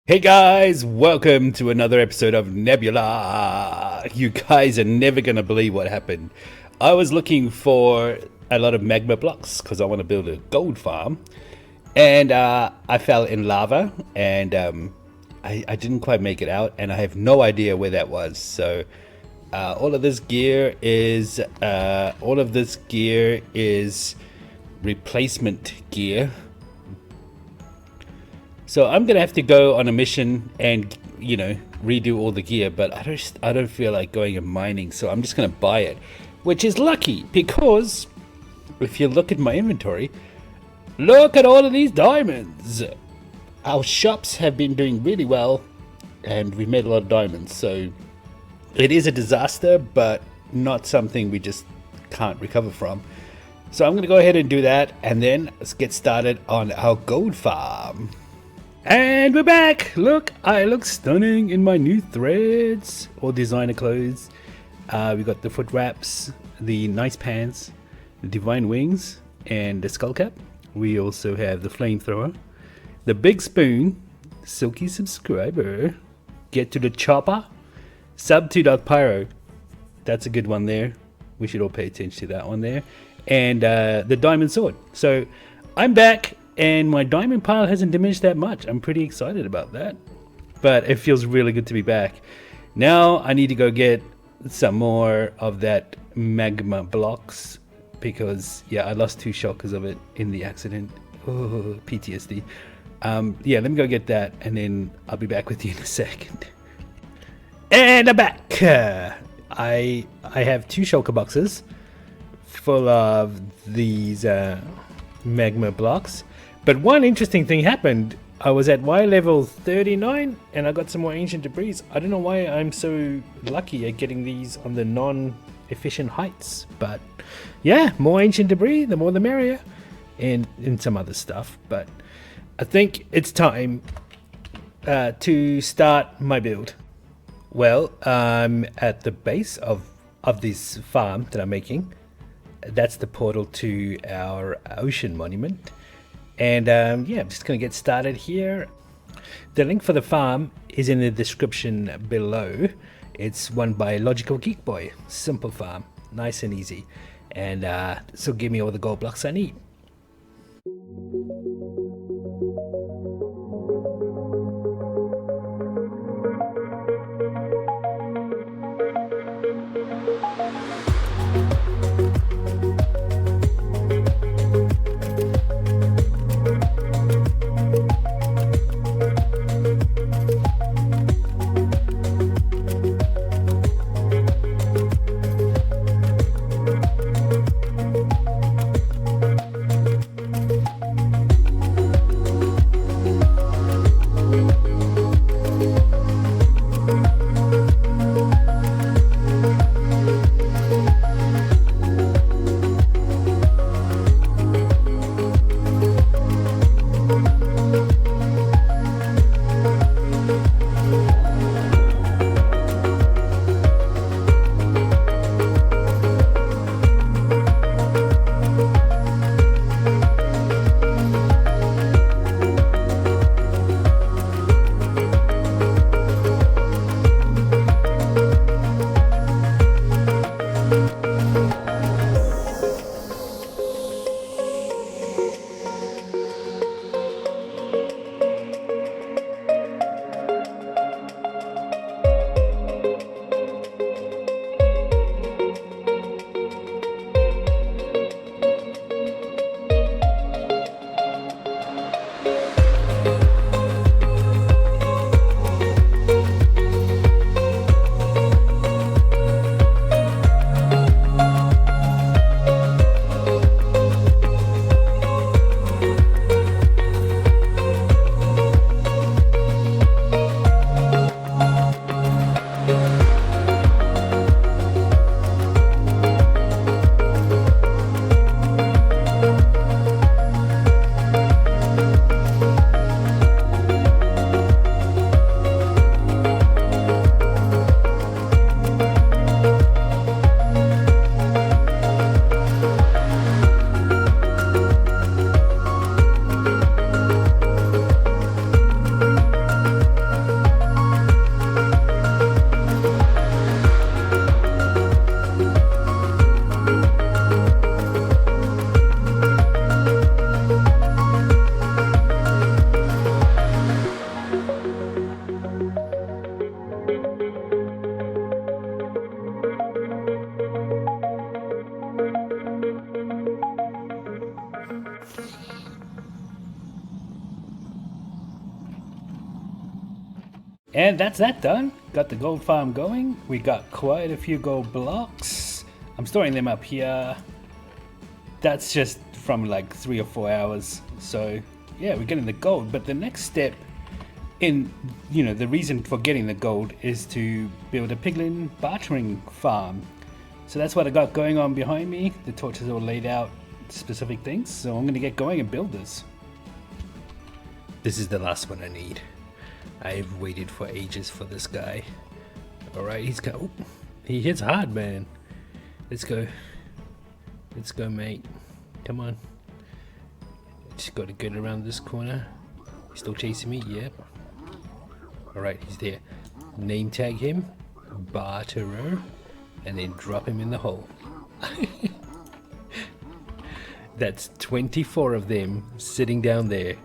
Hey guys, welcome to another episode of Nebula. You guys are never gonna believe what happened. I was looking for a lot of magma blocks because I want to build a gold farm, and I fell in lava, and I didn't quite make it out, and I have no idea where that was. So all of this gear is replacement gear. So I'm gonna have to go on a mission and, you know, redo all the gear, but I don't feel like going and mining, so I'm just gonna buy it, which is lucky because if you look at my inventory, look at all of these diamonds. Our shops have been doing really well, and we've made a lot of diamonds. So it is a disaster, but not something we just can't recover from. So I'm gonna go ahead and do that, and then let's get started on our gold farm. And we're back! Look, I look stunning in my new threads or designer clothes. We got the foot wraps, the nice pants, the divine wings, and the skull cap. We also have the flamethrower, the big spoon, silky subscriber, get to the chopper, sub 2 Dark Pyro. That's a good one there. We should all pay attention to that one there. And the diamond sword. So I'm back. And my diamond pile hasn't diminished that much. I'm pretty excited about that. But it feels really good to be back. Now I need to go get some more of that magma blocks. Because, yeah, I lost 2 shulkers of it in the accident. Oh, PTSD. Yeah, let me go get that. And then I'll be back with you in a second. And I'm back. I have 2 shulker boxes full of these magma blocks. But one interesting thing happened. I was at Y level 39 and I got some more ancient debris. I don't know why I'm so lucky at getting these on the non-efficient heights. But yeah, more ancient debris, the more the merrier. And some other stuff. But I think it's time to start my build. Well, I'm at the base of this farm that I'm making. That's the portal to our ocean monument. And yeah, I'm just going to get started here. The link for the farm is in the description below. It's one by LogicalGeekBoy. Simple farm, nice and easy. And this will give me all the gold blocks I need. And that's that done. Got the gold farm going. We got quite a few gold blocks. I'm storing them up here. That's just from like 3 or 4 hours. So yeah, we're getting the gold. But the next step in, the reason for getting the gold is to build a Piglin bartering farm. So that's what I got going on behind me. The torches all laid out, specific things. So I'm going to get going and build this. This is the last one I need. I've waited for ages for this guy. Alright, he's got... Oh, he hits hard, man. Let's go. Let's go, mate. Come on. Just got to get around this corner. He's still chasing me? Yep. Alright, he's there. Name tag him. Barterer. And then drop him in the hole. That's 24 of them sitting down there.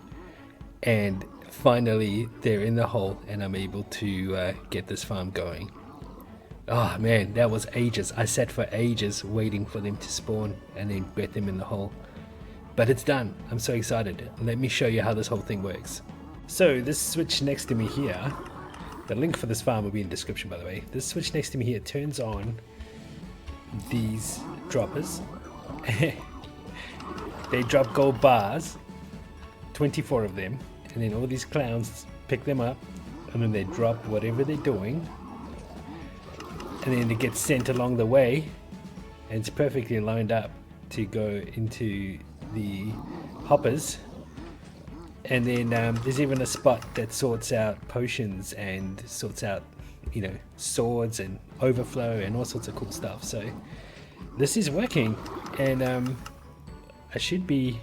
And finally, they're in the hole, and I'm able to get this farm going. Oh man, that was ages. I sat for ages waiting for them to spawn and then get them in the hole. But it's done. I'm so excited. Let me show you how this whole thing works. So this switch next to me here, the link for this farm will be in the description, by the way. This switch next to me here turns on these droppers. They drop gold bars, 24 of them. And then all these clowns pick them up, and then they drop whatever they're doing, and then it gets sent along the way, and it's perfectly lined up to go into the hoppers. And then there's even a spot that sorts out potions and sorts out, swords and overflow and all sorts of cool stuff. So this is working, and I should be,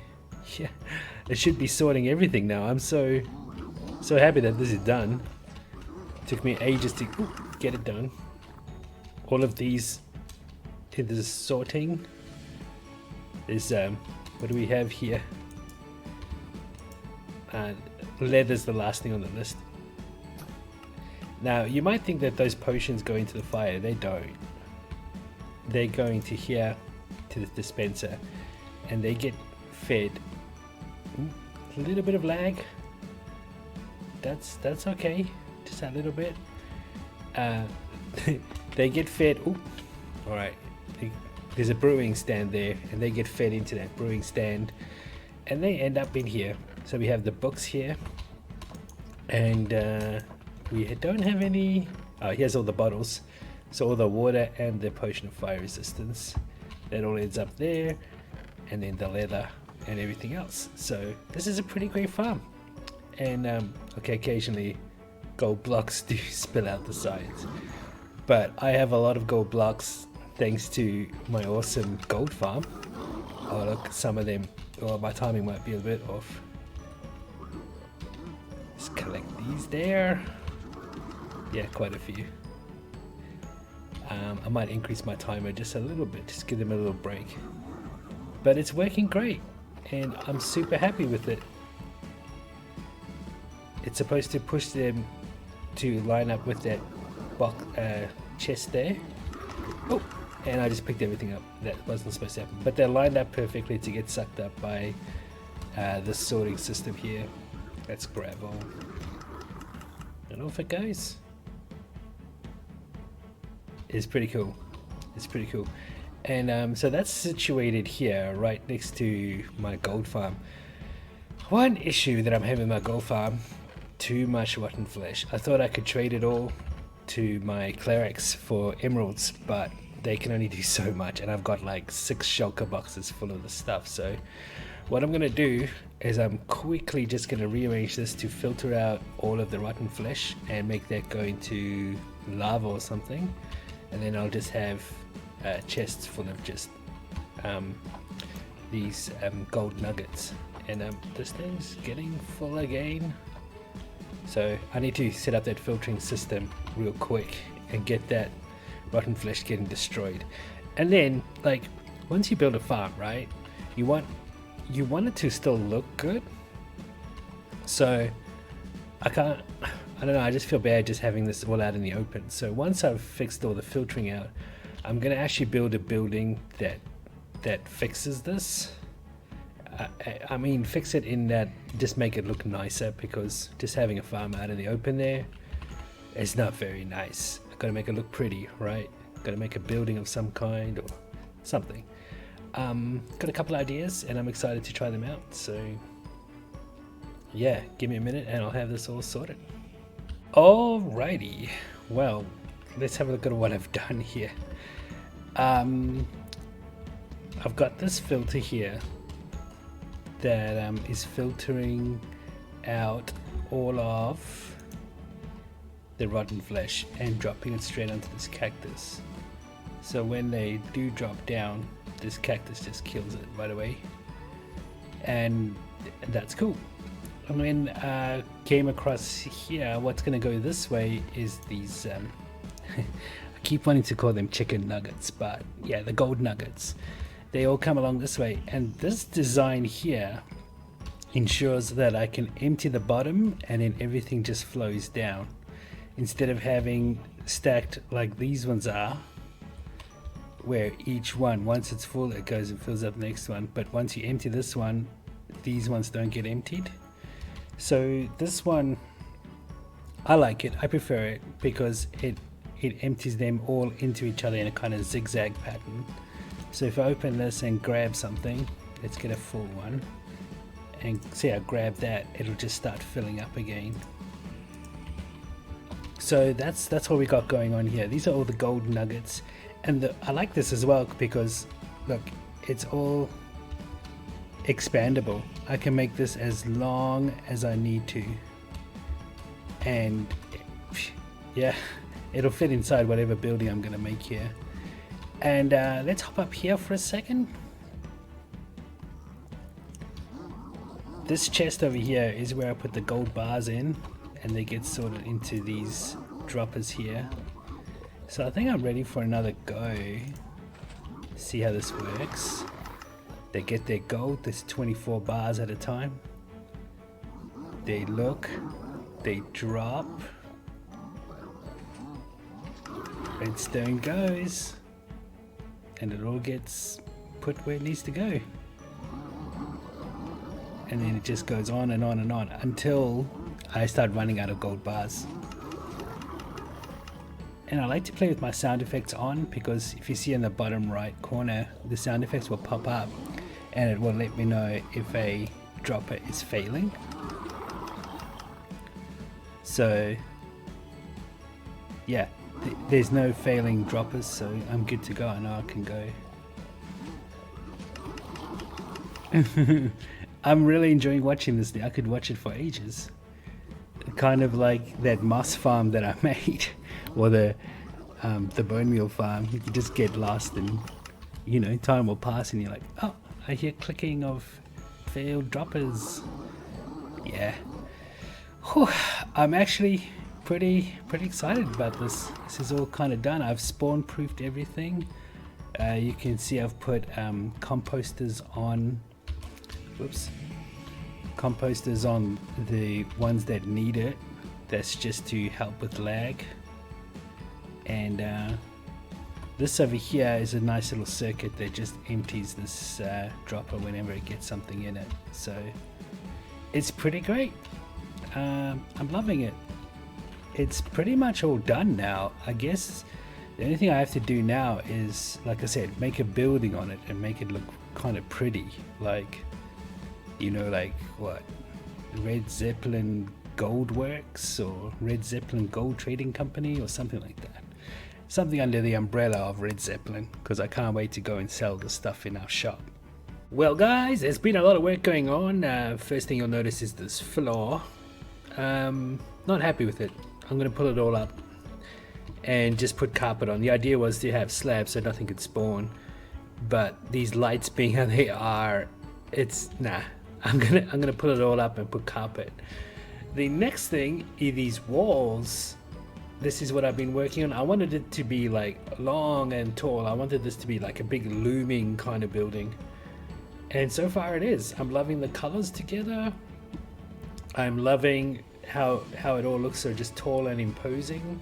it should be sorting everything now. I'm so happy that this is done. Took me ages to get it done. All of these, there's sorting. There's what do we have here? Leather's the last thing on the list. Now you might think that those potions go into the fire. They don't. They're going to here, to the dispenser, and they get fed. A little bit of lag. That's okay. Just a little bit. They get fed. All right. There's a brewing stand there, and they get fed into that brewing stand, and they end up in here. So we have the books here, and we don't have any. Oh, here's all the bottles. So all the water and the potion of fire resistance. That all ends up there, and then the leather and everything else. So this is a pretty great farm. And okay, occasionally gold blocks do spill out the sides, but I have a lot of gold blocks thanks to my awesome gold farm. Oh look, some of them, my timing might be a bit off. Just collect these there. Yeah, quite a few. I might increase my timer just a little bit, just give them a little break. But it's working great, and I'm super happy with it. It's supposed to push them to line up with that box, chest there. Oh, and I just picked everything up. That wasn't supposed to happen. But they're lined up perfectly to get sucked up by the sorting system here. That's gravel. And off it goes. It's pretty cool. It's pretty cool. And so that's situated here, right next to my gold farm. One issue that I'm having with my gold farm, too much rotten flesh. I thought I could trade it all to my clerics for emeralds, but they can only do so much, and I've got like 6 shulker boxes full of the stuff. So what I'm gonna do is I'm quickly just gonna rearrange this to filter out all of the rotten flesh and make that go into lava or something, and then I'll just have chests full of just these gold nuggets. And this thing's getting full again, so I need to set up that filtering system real quick and get that rotten flesh getting destroyed. And then, like, once you build a farm, right, you want it to still look good. So I don't know, I just feel bad just having this all out in the open. So once I've fixed all the filtering out, I'm gonna actually build a building that fixes this. I mean, fix it in that, just make it look nicer, because just having a farm out in the open there, it's not very nice. I gotta make it look pretty, right? Gotta make a building of some kind or something. Got a couple ideas and I'm excited to try them out. So yeah, give me a minute and I'll have this all sorted. Alrighty, well, let's have a look at what I've done here. I've got this filter here that is filtering out all of the rotten flesh and dropping it straight onto this cactus. So when they do drop down, this cactus just kills it right away, and that's cool. And then came across here, what's going to go this way is these I keep wanting to call them chicken nuggets, but yeah, the gold nuggets. They all come along this way, and this design here ensures that I can empty the bottom and then everything just flows down, instead of having stacked like these ones are, where each one, once it's full, it goes and fills up the next one. But once you empty this one, these ones don't get emptied. So this one, I like it, I prefer it, because it empties them all into each other in a kind of zigzag pattern. So if I open this and grab something, let's get a full one, and see, I grab that, it'll just start filling up again. So that's what we got going on here. These are all the gold nuggets, and I like this as well because look, it's all expandable. I can make this as long as I need to, and yeah, it'll fit inside whatever building I'm gonna make here. And let's hop up here for a second. This chest over here is where I put the gold bars in, and they get sorted into these droppers here. So I think I'm ready for another go. See how this works. They get their gold, there's 24 bars at a time. They look, they drop. Redstone goes, and it all gets put where it needs to go. And then it just goes on and on and on until I start running out of gold bars. And I like to play with my sound effects on, because if you see in the bottom right corner, the sound effects will pop up and it will let me know if a dropper is failing. So yeah, there's no failing droppers, so I'm good to go. I know I can go. I'm really enjoying watching this thing. I could watch it for ages. Kind of like that moss farm that I made, or the bone meal farm. You can just get lost, and you know, time will pass and you're like, oh, I hear clicking of failed droppers. Yeah. Whew. I'm actually pretty excited about this. This is all kind of done. I've spawn proofed everything. You can see I've put composters on. Whoops. Composters on the ones that need it. That's just to help with lag. And this over here is a nice little circuit that just empties this dropper whenever it gets something in it. So it's pretty great. I'm loving it. It's pretty much all done now. I guess the only thing I have to do now is, like I said, make a building on it and make it look kind of pretty, like, you know, like what, Red Zeppelin Gold Works or Red Zeppelin Gold Trading Company or something like that. Something under the umbrella of Red Zeppelin, because I can't wait to go and sell the stuff in our shop. Well guys, there's been a lot of work going on. First thing you'll notice is this floor. Not happy with it. I'm going to pull it all up and just put carpet on. The idea was to have slabs so nothing could spawn, but these lights being how they are, it's nah. I'm gonna pull it all up and put carpet. The next thing is these walls. This is what I've been working on. I wanted it to be like long and tall. I wanted this to be like a big looming kind of building, and so far it is. I'm loving the colors together. I'm loving how it all looks so just tall and imposing,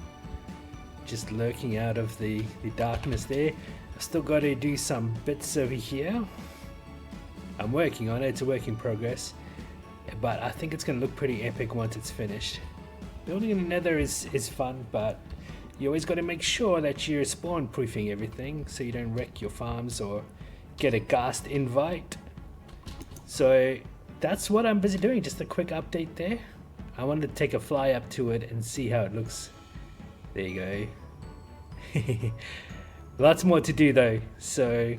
just lurking out of the darkness there. I've still got to do some bits over here. I'm working on it. It's a work in progress, but I think it's going to look pretty epic once it's finished. building in the nether is fun, but you always got to make sure that you're spawn proofing everything so you don't wreck your farms or get a ghast invite. So that's what I'm busy doing, just a quick update there. I wanted to take a fly up to it and see how it looks. There you go. Lots more to do though, so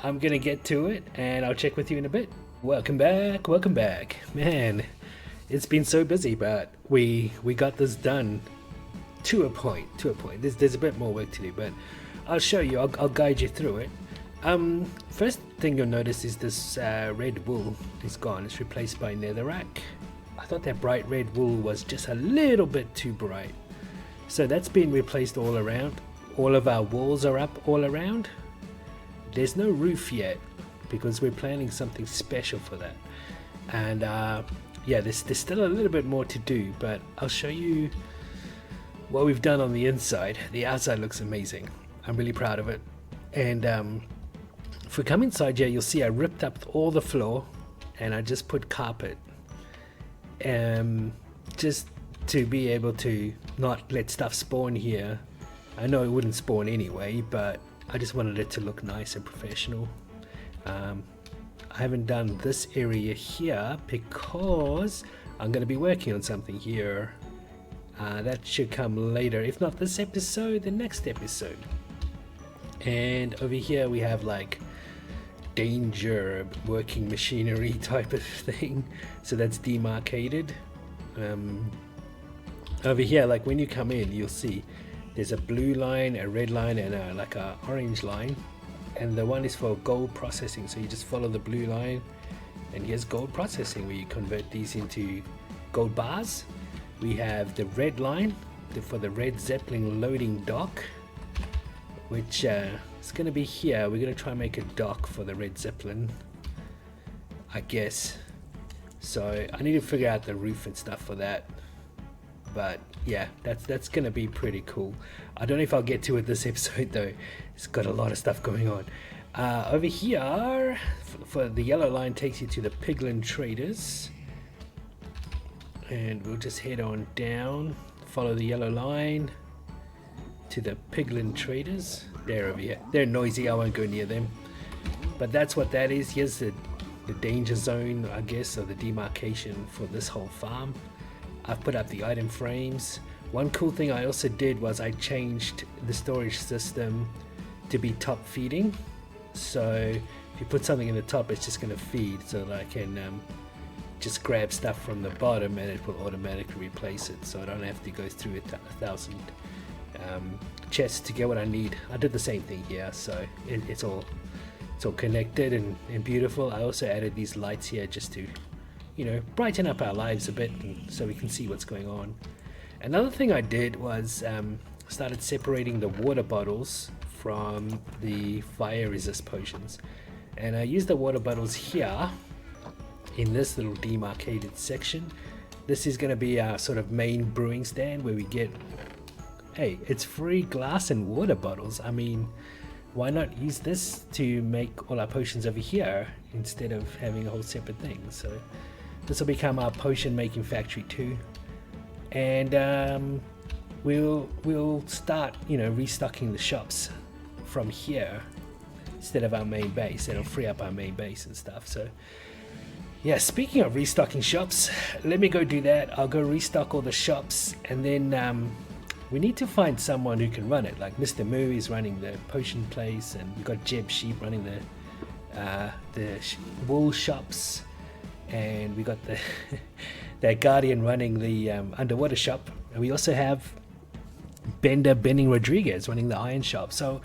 I'm gonna get to it and I'll check with you in a bit. Welcome back. Man, it's been so busy, but we got this done to a point. There's a bit more work to do, but I'll show you, I'll guide you through it. First thing you'll notice is this red wool is gone. It's replaced by netherrack. I thought that bright red wool was just a little bit too bright. So that's been replaced all around. All of our walls are up all around. There's no roof yet because we're planning something special for that. And yeah, there's still a little bit more to do, but I'll show you what we've done on the inside. The outside looks amazing. I'm really proud of it. And if we come inside here, you'll see I ripped up all the floor and I just put carpet. Just to be able to not let stuff spawn here. I know it wouldn't spawn anyway, but I just wanted it to look nice and professional. I haven't done this area here because I'm going to be working on something here. That should come later, if not this episode, the next episode. And over here we have like danger working machinery type of thing, so that's demarcated. Over here, like when you come in, you'll see there's a blue line, a red line, and like a orange line, and the one is for gold processing, so you just follow the blue line, and here's gold processing where you convert these into gold bars. We have the red line for the red Zeppelin loading dock, which is going to be here. We're going to try and make a dock for the red Zeppelin, I guess. So I need to figure out the roof and stuff for that. But yeah, that's going to be pretty cool. I don't know if I'll get to it this episode though. It's got a lot of stuff going on. Over here, for the yellow line takes you to the Piglin traders. And we'll just head on down, follow the yellow line to the Piglin traders. They're over here. They're noisy, I won't go near them. But that's what that is. Here's the danger zone, I guess, or the demarcation for this whole farm. I've put up the item frames. One cool thing I also did was I changed the storage system to be top feeding. So if you put something in the top, it's just going to feed, so that I can just grab stuff from the bottom and it will automatically replace it, so I don't have to go through 1,000 chests to get what I need. I did the same thing here, so it's all connected and beautiful. I also added these lights here just to, you know, brighten up our lives a bit, and so we can see what's going on. Another thing I did was started separating the water bottles from the fire resist potions, and I used the water bottles here in this little demarcated section. This is going to be our sort of main brewing stand where we get, hey, it's free glass and water bottles. I mean, why not use this to make all our potions over here instead of having a whole separate thing? So this will become our potion making factory too, and we'll start, you know, restocking the shops from here instead of our main base. It'll free up our main base and stuff. So yeah, speaking of restocking shops, let me go do that. I'll go restock all the shops, and then we need to find someone who can run it. Like Mr. Moo is running the potion place, and we've got Jeb Sheep running the wool shops, and we got that Guardian running the underwater shop, and we also have Benning Rodriguez running the iron shop. So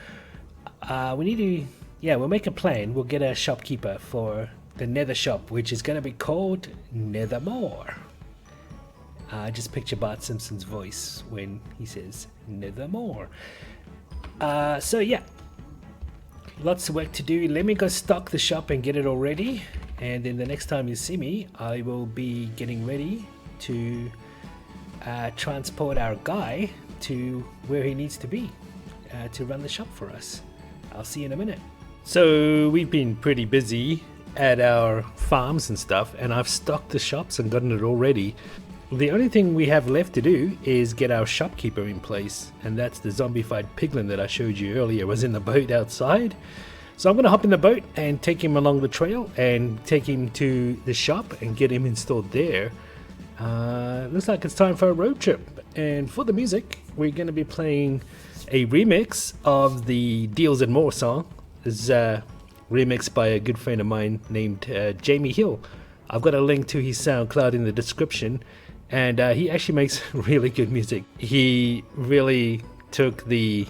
we need to, yeah, we'll make a plan. We'll get a shopkeeper for the nether shop, which is going to be called Nethermore. Just picture Bart Simpson's voice when he says Nethermore. So yeah, lots of work to do. Let me go stock the shop and get it all ready, and then the next time you see me, I will be getting ready to transport our guy to where he needs to be to run the shop for us. I'll see you in a minute. So we've been pretty busy at our farms and stuff, and I've stocked the shops and gotten it all ready. the only thing we have left to do is get our shopkeeper in place, and that's the zombified piglin that I showed you earlier was in the boat outside. So I'm going to hop in the boat and take him along the trail and take him to the shop and get him installed there. Looks like it's time for a road trip, and for the music we're going to be playing a remix of the Deals and More song. This is remixed by a good friend of mine named Jamie Hill. I've got a link to his SoundCloud in the description, and he actually makes really good music. He really took the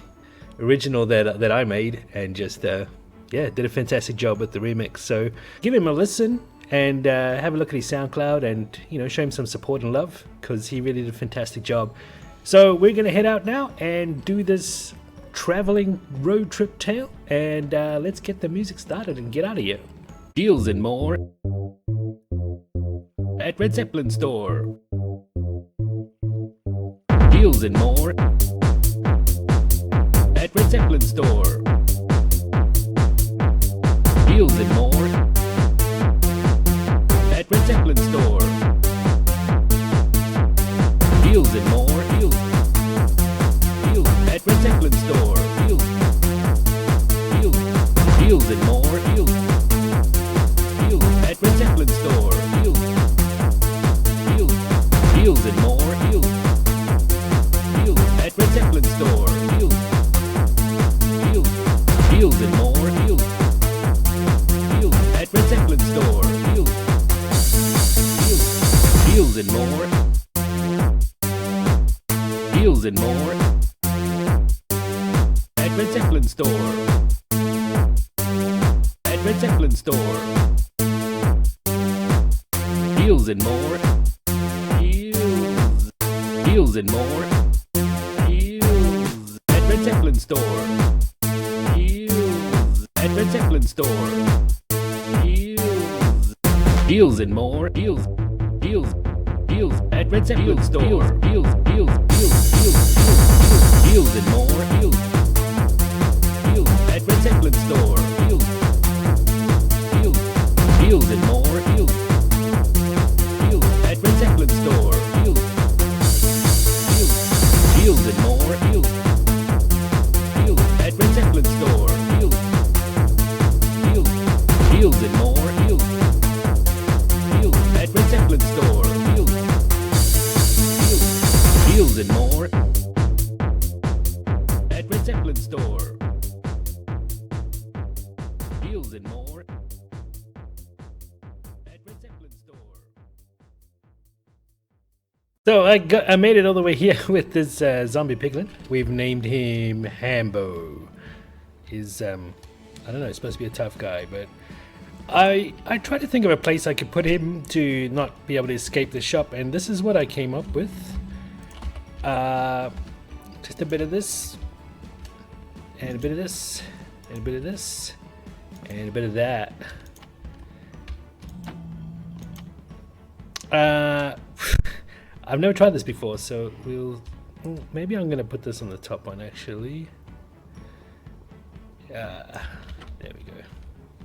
original that I made and just did a fantastic job with the remix. So give him a listen and have a look at his SoundCloud, and show him some support and love, because he really did a fantastic job. So we're gonna head out now and do this traveling road trip tale, and let's get the music started and get out of here. Deals and More at Red Zeppelin store. Deals and More at Red Zeppelin store. Deals and More at Red Zeppelin store. Deals and More. Deals at Red Zeppelin store. Deals and More. Deals at Red Zeppelin store. Deals and More. Deals at Red Zeppelin store. Deals and More. Deals at Red Zeppelin store. Deals and More. Deals and More at Red Zeppelin store. At Red Zeppelin store. Deals and More. Deals and More. Deals at Red Zeppelin store. Deals at Red Zeppelin store. Deals and More. Deals at Red Zeppelin store. Deals and More. Deals at Red Zeppelin store. Deals and More. Deals at Red Zeppelin store. Deals and More. Deals at Red Zeppelin store. Deals and More. Deals at Red Zeppelin store. Deals and More at Red Zeppelin store. Deals and More at Red Zeppelin store. So I made it all the way here with this zombie piglin. We've named him Hambo. He's I don't know, he's supposed to be a tough guy, but I tried to think of a place I could put him to not be able to escape the shop, and this is what I came up with. Just a bit of this, and a bit of this, and a bit of this, and a bit of that. I've never tried this before, so maybe I'm gonna put this on the top one actually. There we go.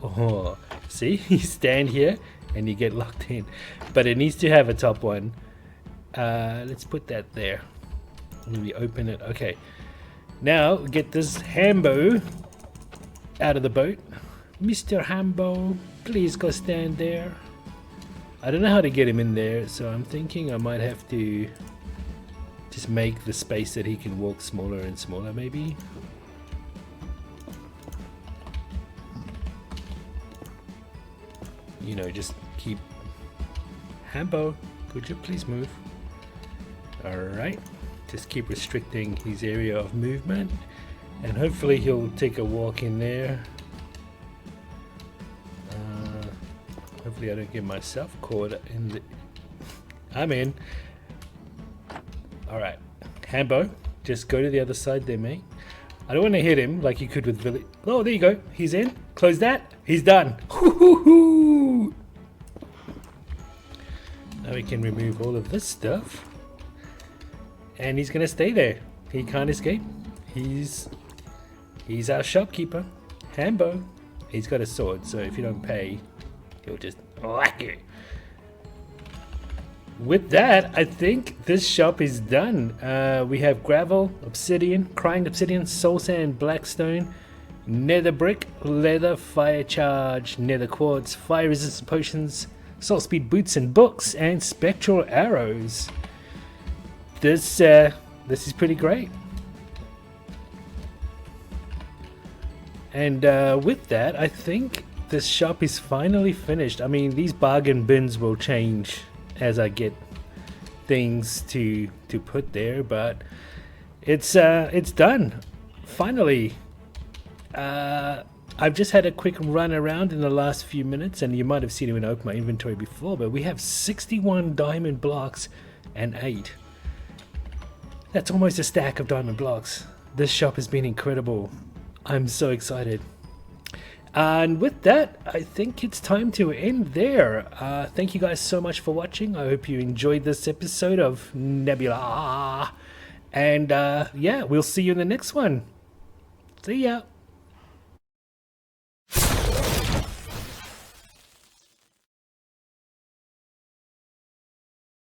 Oh, see, you stand here and you get locked in, but it needs to have a top one. Let's put that there. Maybe open it. Okay, now get this Hambo out of the boat. Mr. Hambo, please go stand there. I don't know how to get him in there, so I'm thinking I might have to just make the space that he can walk smaller and smaller, maybe. Just keep... Hambo, could you please move? Alright, just keep restricting his area of movement, and hopefully he'll take a walk in there. Hopefully I don't get myself caught in the... I'm in. Alright, Hambo, just go to the other side there, mate. I don't want to hit him like you could with Billy. Oh, there you go. He's in. Close that. He's done. Hoo-hoo-hoo. Now we can remove all of this stuff. And he's going to stay there. He can't escape. He's our shopkeeper. Hambo. He's got a sword, so if you don't pay, he'll just whack you. with that, I think this shop is done. We have gravel, obsidian, crying obsidian, soul sand, blackstone, nether brick, leather, fire charge, nether quartz, fire resistant potions, salt speed boots and books, and spectral arrows. This is pretty great. And with that, I think this shop is finally finished. I mean, these bargain bins will change as I get things to put there, but it's done finally. I've just had a quick run around in the last few minutes, and you might have seen it when I opened my inventory before, but we have 61 diamond blocks and 8. That's almost a stack of diamond blocks. This shop has been incredible. I'm so excited. And with that, I think it's time to end there. Thank you guys so much for watching. I hope you enjoyed this episode of Nebula. And yeah, we'll see you in the next one. See ya.